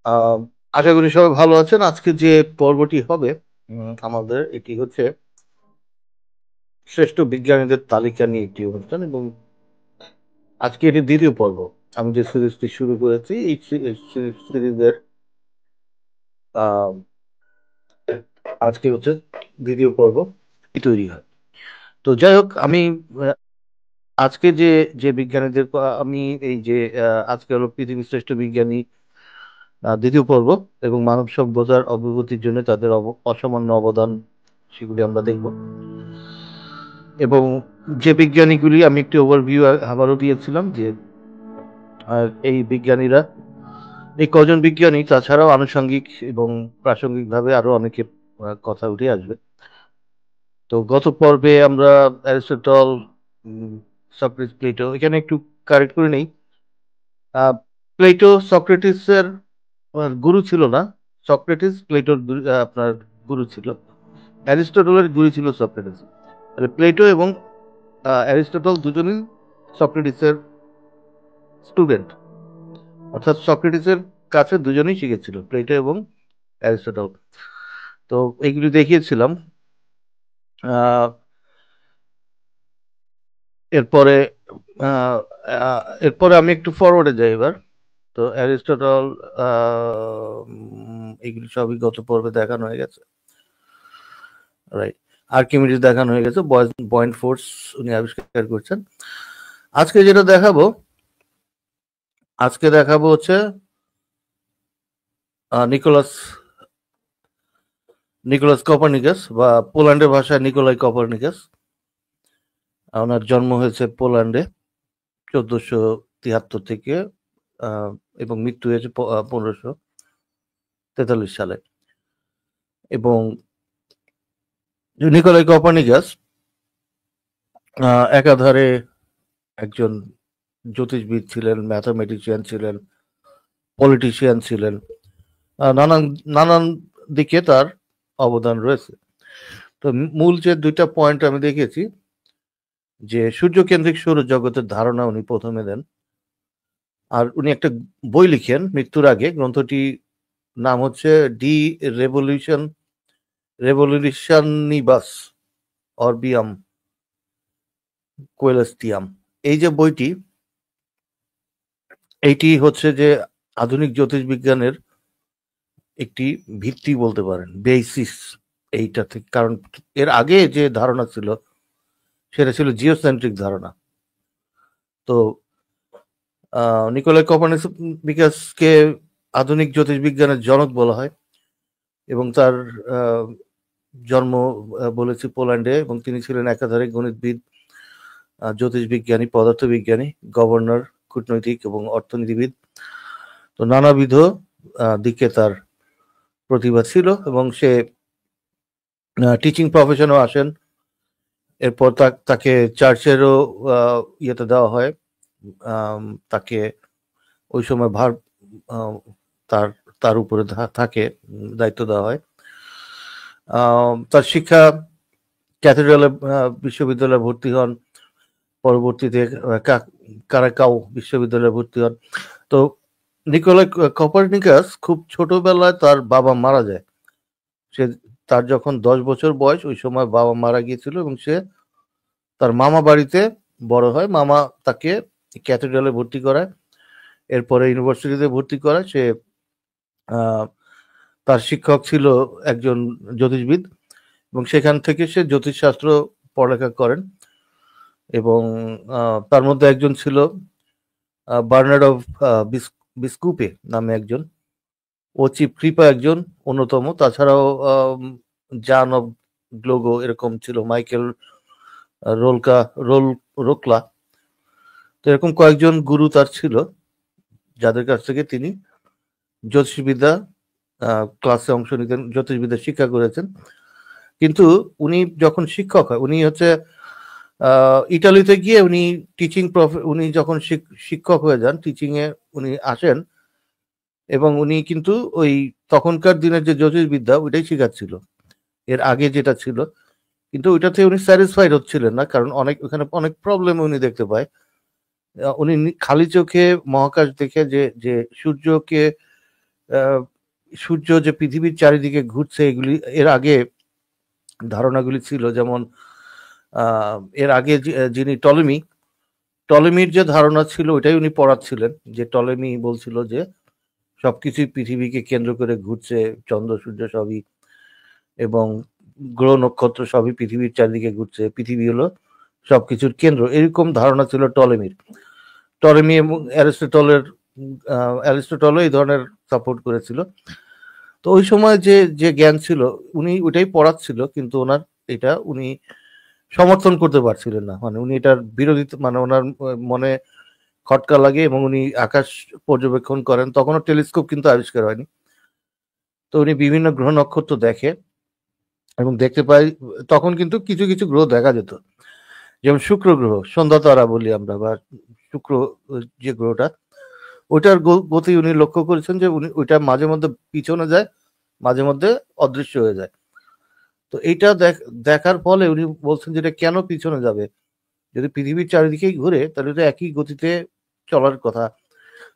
আহ, আশা করি সবাই ভালো আছেন। আজকে যে পর্বটি হবে আমাদের এটি হচ্ছে শ্রেষ্ঠ বিজ্ঞানীদের তালিকা নিয়ে একটি অনুষ্ঠান, এবং আজকে এটি দ্বিতীয় পর্ব। আমি যে সিরিজটি শুরু করেছি এই সিরিজের আহ আজকে হচ্ছে দ্বিতীয় পর্ব তৈরি হয়। তো যাই হোক, আমি আহ, আজকে যে যে বিজ্ঞানীদের আমি এই যে আজকে হলো পৃথিবীর শ্রেষ্ঠ বিজ্ঞানী দ্বিতীয় পর্ব, এবং মানব সভ্যতার অগ্রগতির জন্য তাদের অসামান্য অবদান, সেগুলি আমরা দেখব। এবং যে বিজ্ঞানীগুলি আমি একটি ওভারভিউ আবারও দিয়েছিলাম যে এই বিজ্ঞানীরা, এই কজন বিজ্ঞানী তাছাড়াও আনুষঙ্গিক এবং প্রাসঙ্গিকভাবে আরো অনেকে কথা উঠে আসবে। তো গত পর্বে আমরা অ্যারিস্টটল, সক্রেটিস, প্লেটো, এখানে একটু কারেক্ট করে নেই। প্লেটো সক্রেটিসের গুরু ছিল না। সক্রেটিস প্লেটোর আপনার গুরু ছিল। অ্যারিস্টটলের গুরু ছিল সক্রেটিস। তাহলে প্লেটো এবং অ্যারিস্টটল দুজনই সক্রেটিসের স্টুডেন্ট, অর্থাৎ সক্রেটিসের কাছে দুজনেই শিখেছিল, প্লেটো এবং অ্যারিস্টটল। তো এইগুলি দেখিয়েছিলাম। আহ, এরপরে আহ, এরপরে আমি একটু ফরওয়ার্ডে যাই এবার। তো অ্যারিস্টটল, এগুলি সবই গত পর্বে দেখানো হয়ে গেছে, রাইট। আর্কিমিডিস দেখানো হয়ে গেছে, পয়েন্ট ফোর্স উনি আবিষ্কার করছেন। আজকে যেটা দেখাবো, আজকে দেখাবো হচ্ছে নিকোলাস নিকোলাস কপারনিকাস, বা পোল্যান্ডের ভাষায় নিকোলাই কপারনিকাস। ওনার জন্ম হয়েছে পোল্যান্ডে 1473 থেকে, আহ, এবং মৃত্যু হয়েছে 1543 সালে। এবং নিকোলাই কপারনিকাস একাধারে একজন জ্যোতিষবিদ ছিলেন, ম্যাথামেটিশিয়ান ছিলেন, পলিটিশিয়ান ছিলেন। নানান নানান দিকে তার অবদান রয়েছে। তো মূল যে দুইটা পয়েন্ট আমি দেখেছি, যে সূর্যকেন্দ্রিক সৌরজগতের ধারণা উনি প্রথমে দেন। আর উনি একটা বই লিখেন মৃত্যুর আগে, গ্রন্থটি নাম হচ্ছে ডি রেভলিউশনিবাস অরবিয়াম কোয়েলেস্টিয়াম। এই যে বইটি, এইটি হচ্ছে যে আধুনিক জ্যোতিষবিজ্ঞানের একটি ভিত্তি বলতে পারেন, বেসিস এইটা থেকে। কারণ এর আগে যে ধারণা ছিল সেটা ছিল জিওসেন্ট্রিক ধারণা। তো নিকোলাই কপারনিকাসকে আধুনিক জ্যোতিষবিজ্ঞানের জনক বলা হয়, এবং তার আহ, জন্ম বলেছি পোল্যান্ডে, এবং তিনি ছিলেন একাধারে গণিতবিদ, জ্যোতিষবিজ্ঞানী, পদার্থবিজ্ঞানী, গভর্নর, কূটনৈতিক এবং অর্থনীতিবিদ। তো নানাবিধ দিকে তার প্রতিভা ছিল, এবং সে টিচিং প্রফেশনেও আসেন। এরপর তাকে চার্চেরও ইয়েতে দেওয়া হয়, তাকে ওই সময় ভার আহ, তার তার উপরে থাকে, দায়িত্ব দেওয়া হয়। তার শিক্ষা ক্যাথেড্রালে বিশ্ববিদ্যালয়ে ভর্তি হন, পরবর্তীতে কারাকাও বিশ্ববিদ্যালয়ে ভর্তি হন। তো নিকোলাই কপারনিকাস খুব ছোটবেলায় তার বাবা মারা যায়। সে তার যখন 10 বছর বয়স, ওই সময় বাবা মারা গিয়েছিল, এবং সে তার মামা বাড়িতে বড় হয়। মামা তাকে ক্যাথেড্রালে ভর্তি করায়, এরপরে ইউনিভার্সিটিতে ভর্তি করায়। সে আহ, তার শিক্ষক ছিল একজন জ্যোতিষবিদ, এবং সেখান থেকে সে জ্যোতিষশাস্ত্র পড়ালেখা করেন। এবং তার মধ্যে একজন ছিল বার্নার্ড অফ বিস্কুপে নামে একজন। ও চিফ কৃপা একজন অন্যতম। তাছাড়াও জান অফ গ্লোগো এরকম ছিল, মাইকেল রোলকা রোল রোকলা। তো এরকম কয়েকজন গুরু তার ছিল, যাদের কাছ থেকে তিনি জ্যোতিষবিদ্যা ক্লাসে অংশ নিতেন, জ্যোতিষবিদ্যা শিক্ষা করেছেন। কিন্তু উনি যখন শিক্ষক হয়, উনি হচ্ছে ইটালিতে গিয়ে উনি উনি যখন শিক্ষক হয়ে যান, টিচিং এ উনি আসেন, এবং উনি কিন্তু ওই তখনকার দিনের যে জ্যোতিষবিদ্যা ওইটাই শিখাচ্ছিল, এর আগে যেটা ছিল। কিন্তু ওইটাতে উনি স্যাটিসফাইড হচ্ছিলেন না, কারণ ওখানে অনেক প্রবলেম উনি দেখতে পায়। উনি খালি চোখে মহাকাশ দেখে যে যে সূর্যকে সূর্য যে পৃথিবীর চারিদিকে ঘুরছে এগুলি এর আগে ধারণাগুলি ছিল, যেমন এর আগে যিনি টলেমির যে ধারণা ছিল ওইটাই উনি পড়াচ্ছিলেন, যে টলেমি বলছিল যে সবকিছুই পৃথিবীকে কেন্দ্র করে ঘুরছে, চন্দ্র সূর্য সবই এবং গ্রহ নক্ষত্র সবই পৃথিবীর চারিদিকে ঘুরছে, পৃথিবী হলো সবকিছুর কেন্দ্র, এরকম ধারণা ছিল টলেমি এবং অ্যারিস্টটলও এই ধরনের সাপোর্ট করেছিল। তো ওই সময় যে জ্ঞান ছিল উনি ওইটাই পড়াচ্ছিল, কিন্তু ওনার এটা উনি সমর্থন করতে পারছিলেন না, মানে উনি এটার বিরোধিতা, মানে ওনার মনে খটকা লাগে এবং উনি আকাশ পর্যবেক্ষণ করেন, তখনও টেলিস্কোপ কিন্তু আবিষ্কার হয়নি। তো উনি বিভিন্ন গ্রহ নক্ষত্র দেখে এবং দেখতে পাই তখন কিন্তু কিছু কিছু গ্রহ দেখা যেত, যেমন শুক্র গ্রহ, সন্ধ্যা তারা বলি আমরা, বা শুক্র যে গ্রহটা, ওইটার গতি উনি লক্ষ্য করেছেন যে উনি ওইটা মাঝে মধ্যে পিছনে যায়, মাঝে মধ্যে অদৃশ্য হয়ে যায়। তো এইটা দেখার ফলে উনি বলছেন যে এটা কেন পিছনে যাবে, যদি পৃথিবীর চারিদিকেই ঘুরে তাহলে তো একই গতিতে চলার কথা।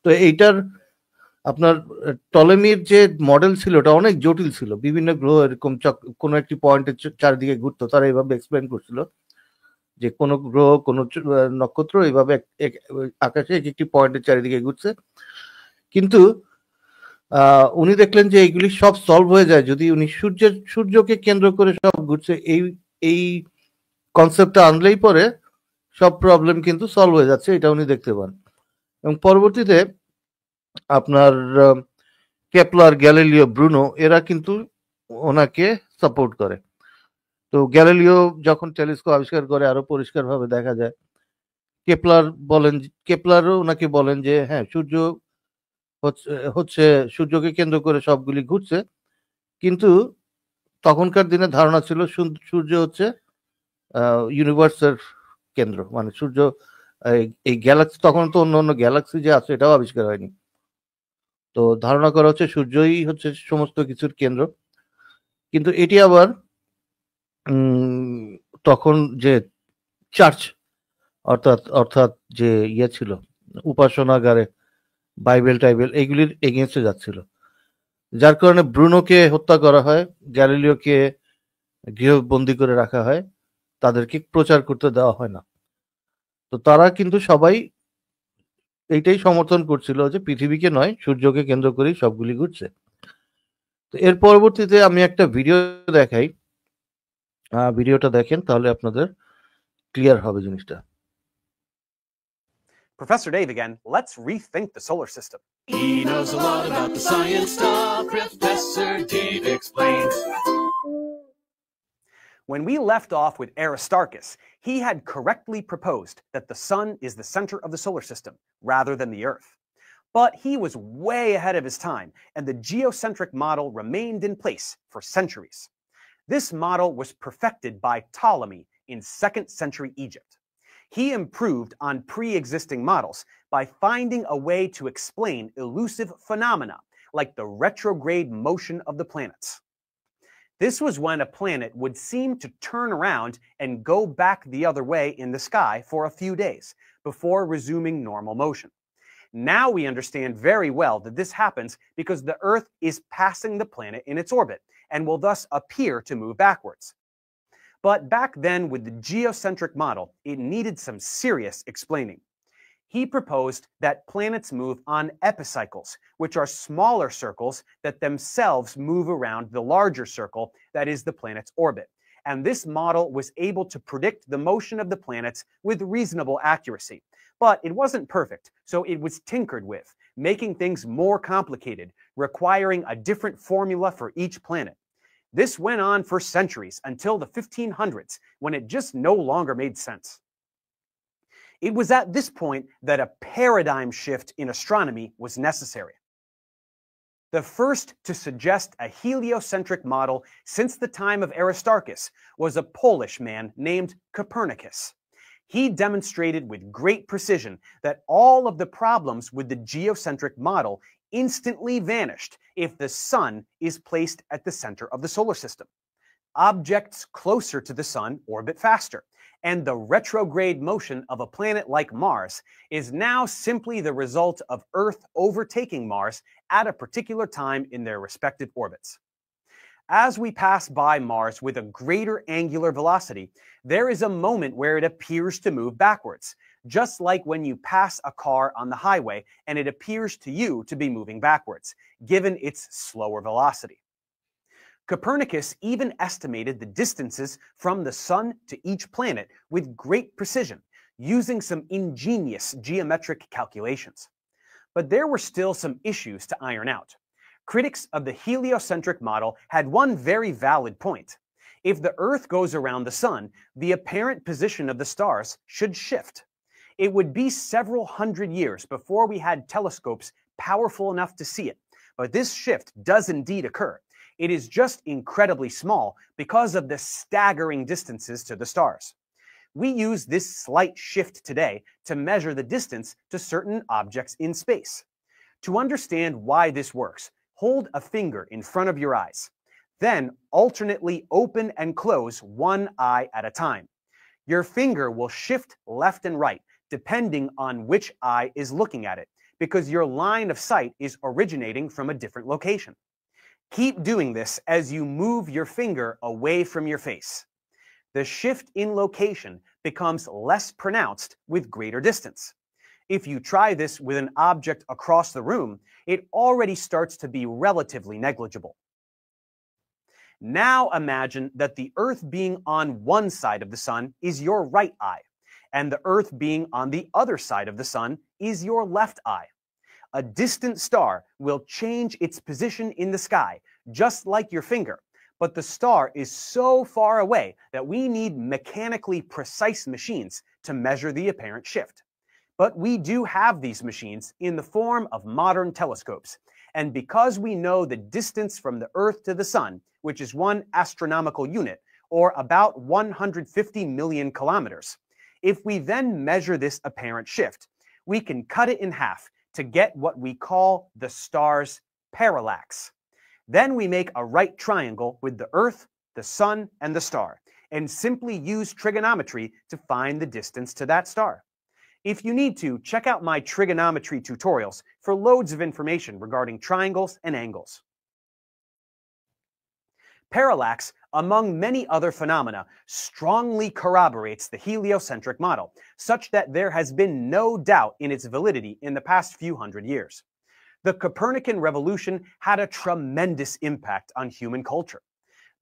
তো এইটার আপনার টলেমির যে মডেল ছিল ওটা অনেক জটিল ছিল, বিভিন্ন গ্রহ এরকম কোনো একটি পয়েন্টের চারিদিকে ঘুরতো, তারা এইভাবে এক্সপ্লেন করছিল যে কোনো গ্রহ কোনো নক্ষত্র এইভাবে আকাশে এক একটি পয়েন্টের চারিদিকে ঘুরছে। কিন্তু উনি দেখলেন যে এইগুলি সব সলভ হয়ে যায় যদি উনি সূর্যকে কেন্দ্র করে সব ঘুরছে এই কনসেপ্টটা আনলেই পরে সব প্রবলেম কিন্তু সলভ হয়ে যাচ্ছে, এটা উনি দেখতে পান। এবং পরবর্তীতে আপনার কেপলার, গ্যালিলিও, ব্রুনো এরা কিন্তু ওনাকে সাপোর্ট করে। তো গ্যালিলিও যখন টেলিস্কোপ আবিষ্কার করে আরো পরিষ্কারভাবে দেখা যায়, কেপলারও ওনাকে বলেন যে হ্যাঁ, সূর্য হচ্ছে সূর্যকে কেন্দ্র করে সবগুলি ঘুরছে, কিন্তু তখনকার দিনে ধারণা ছিল সূর্য হচ্ছে ইউনিভার্সের কেন্দ্র, মানে সূর্য এই গ্যালাক্সি, তখন তো অন্য অন্য গ্যালাক্সি যে আছে এটাও আবিষ্কার হয়নি। তো ধারণা করা হচ্ছে সূর্যই হচ্ছে সমস্ত কিছুর কেন্দ্র। কিন্তু এটি আবার তখন যে চার্চ অর্থাৎ যে ইয়ে ছিল উপাসনাগারে, বাইবেল টাইবেল এগুলির এগেনস্টে যাচ্ছিল, যার কারণে ব্রুনোকে হত্যা করা হয়, গ্যালিলিওকে গৃহবন্দী করে রাখা হয়, তাদেরকে প্রচার করতে দেওয়া হয় না। তো তারা কিন্তু সবাই এইটাই সমর্থন করছিল যে পৃথিবীকে নয়, সূর্যকে কেন্দ্র করেই সবগুলি ঘুরছে। তো এর পরবর্তীতে আমি একটা ভিডিও দেখাই, ভিডিওটা দেখেন তাহলে আপনাদের ক্লিয়ার হবে জিনিসটা। Professor Dave again. Let's rethink the solar system. He knows a lot about the science stuff. Professor Dave explains. When we left off with Aristarchus, he had correctly proposed that the sun is the center of the solar system rather than the Earth. But he was way ahead of his time, and the geocentric model remained in place for centuries. This model was perfected by Ptolemy in 2nd century Egypt. He improved on pre-existing models by finding a way to explain elusive phenomena like the retrograde motion of the planets. This was when a planet would seem to turn around and go back the other way in the sky for a few days before resuming normal motion. Now we understand very well that this happens because the Earth is passing the planet in its orbit and will thus appear to move backwards. But back then, with the geocentric model, it needed some serious explaining. He proposed that planets move on epicycles, which are smaller circles that themselves move around the larger circle that is the planet's orbit. And this model was able to predict the motion of the planets with reasonable accuracy. But it wasn't perfect, so it was tinkered with, making things more complicated, requiring a different formula for each planet. This went on for centuries until the 1500s, when it just no longer made sense. It was at this point that a paradigm shift in astronomy was necessary. The first to suggest a heliocentric model since the time of Aristarchus was a Polish man named Copernicus. He demonstrated with great precision that all of the problems with the geocentric model instantly vanished if the sun is placed at the center of the solar system. Objects closer to the sun orbit faster, and the retrograde motion of a planet like Mars is now simply the result of Earth overtaking Mars at a particular time in their respective orbits. As we pass by Mars with a greater angular velocity, there is a moment where it appears to move backwards, just like when you pass a car on the highway and it appears to you to be moving backwards, given its slower velocity. Copernicus even estimated the distances from the Sun to each planet with great precision, using some ingenious geometric calculations. But there were still some issues to iron out. Critics of the heliocentric model had one very valid point. If the Earth goes around the Sun, the apparent position of the stars should shift. It would be several hundred years before we had telescopes powerful enough to see it, but this shift does indeed occur. It is just incredibly small because of the staggering distances to the stars. We use this slight shift today to measure the distance to certain objects in space. To understand why this works, hold a finger in front of your eyes. Then alternately open and close one eye at a time. Your finger will shift left and right depending on which eye is looking at it, because your line of sight is originating from a different location. Keep doing this as you move your finger away from your face. The shift in location becomes less pronounced with greater distance. If you try this with an object across the room, it already starts to be relatively negligible. Now imagine that the Earth being on one side of the Sun is your right eye, and the Earth being on the other side of the Sun is your left eye. A distant star will change its position in the sky, just like your finger, but the star is so far away that we need mechanically precise machines to measure the apparent shift. But we do have these machines in the form of modern telescopes, and because we know the distance from the Earth to the Sun, which is 1 astronomical unit, or about 150 million kilometers, if we then measure this apparent shift, we can cut it in half to get what we call the star's parallax. Then we make a right triangle with the Earth, the Sun, and the star, and simply use trigonometry to find the distance to that star. If you need to, check out my trigonometry tutorials for loads of information regarding triangles and angles. Parallax, among many other phenomena, strongly corroborates the heliocentric model, such that there has been no doubt in its validity in the past few hundred years. The Copernican revolution had a tremendous impact on human culture.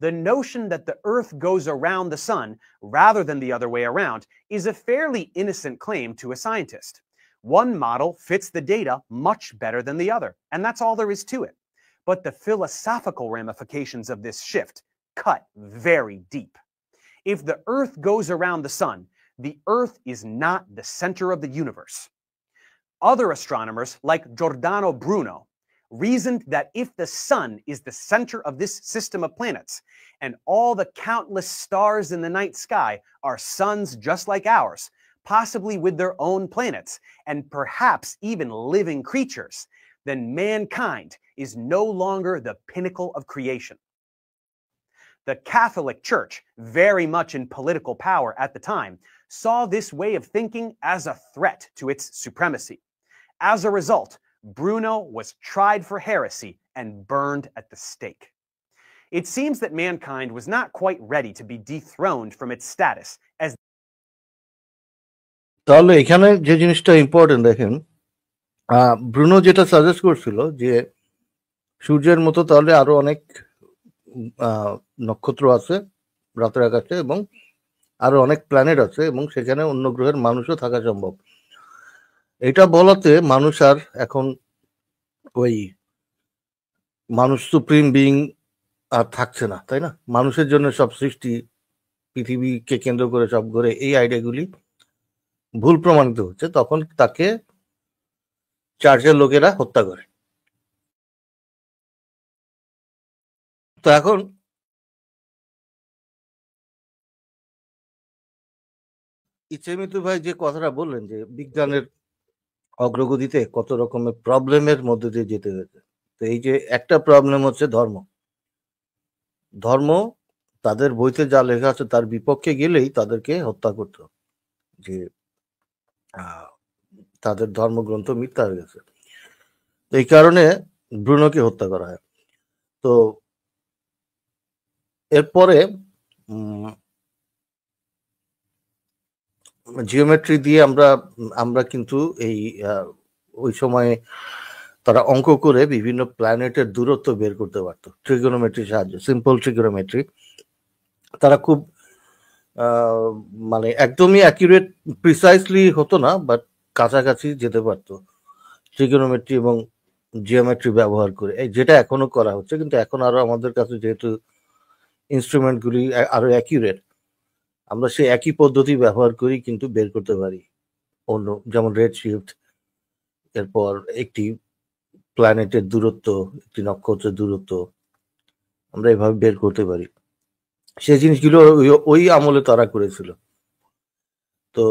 The notion that the Earth goes around the Sun rather than the other way around is a fairly innocent claim to a scientist. One model fits the data much better than the other, and that's all there is to it. But the philosophical ramifications of this shift cut very deep. If the Earth goes around the Sun, the Earth is not the center of the universe. Other astronomers, like Giordano Bruno, reasoned that if the Sun is the center of this system of planets, and all the countless stars in the night sky are suns just like ours, possibly with their own planets, and perhaps even living creatures, then mankind is no longer the pinnacle of creation. The Catholic Church, very much in political power at the time, saw this way of thinking as a threat to its supremacy. As a result, Bruno was tried for heresy and burned at the stake. It seems that mankind was not quite ready to be dethroned from its status as তাহলে এখানে যে জিনিসটা important দেখেন, Bruno যেটা suggest করছিল যে সূর্যের মতো তাহলে আরো অনেক নক্ষত্র আছে রাতের আকাশে এবং আরো অনেক প্ল্যানেট আছে এবং সেখানে অন্য গ্রহের মানুষও থাকা সম্ভব। এটা বলাতে মানুষ আর এখন ওই মানুষ সুপ্রিম বিইং আর থাকছে না, তাই না? মানুষের জন্য সব সৃষ্টি, পৃথিবীকে কেন্দ্র করে সব ঘরে, এই আইডিয়াগুলি ভুল প্রমাণিত হচ্ছে। তখন তাকে চার্চের লোকেরা হত্যা করে। তো এখন ইচ্ছেমিতু ভাই যে কথাটা বললেন যে বিজ্ঞানের অগ্রগতিতে কত রকমের প্রবলেমের মধ্যে দিয়ে যেতে হয়েছে, তো এই যে একটা প্রবলেম হচ্ছে ধর্ম। ধর্ম তাদের বইতে যা লেখা আছে তার বিপক্ষে গেলেই তাদেরকে হত্যা করত, যে তাদের ধর্মগ্রন্থ মিথ্যা হয়ে গেছে। এই কারণে ব্রুনোকে হত্যা করা হয়। তো এরপরে জিওমেট্রি দিয়ে আমরা কিন্তু এই ওই সময়ে তারা অঙ্ক করে বিভিন্ন প্ল্যানেটের দূরত্ব বের করতে পারতো ট্রিগোনোমেট্রির সাহায্যে, সিম্পল ট্রিগোনোমেট্রি। তারা খুব মানে একদমই অ্যাকিউরেট প্রিসাইসলি হতো না, বাট কাছাকাছি যেতে পারতো ট্রিগোনোমেট্রি এবং জিওমেট্রি ব্যবহার করে, যেটা এখনো করা হচ্ছে। কিন্তু এখন আরো আমাদের কাছে যেহেতু ইনস্ট্রুমেন্টগুলি আরো অ্যাকিউরেট, আমরা সেই একই পদ্ধতি ব্যবহার করি কিন্তু বের করতে পারি অন্য, যেমন রেড শিফট, এরপর একটি প্ল্যানেটের দূরত্ব, একটি নক্ষত্রের দূরত্ব আমরা এভাবে বের করতে পারি। সেই জিনিসগুলো ওই আমলে তারা করেছিল। তো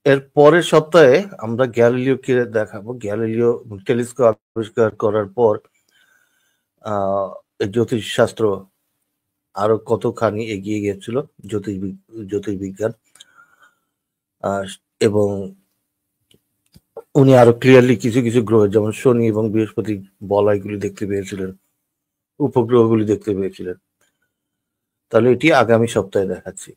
এর পরের সপ্তাহে আমরা গ্যালিলিওকে দেখাবো। গ্যালিলিও টেলিস্কোপ আবিষ্কার করার পর জ্যোতিষশাস্ত্র আরো কতখানি এগিয়ে গেছিল, জ্যোতির্বিজ্ঞান, এবং উনি আরো ক্লিয়ারলি কিছু কিছু গ্রহ যেমন শনি এবং বৃহস্পতি বলয়গুলি দেখতে পেয়েছিলেন, উপগ্রহগুলি দেখতে পেয়েছিলেন। তাহলে এটি আগামী সপ্তাহে দেখাচ্ছি।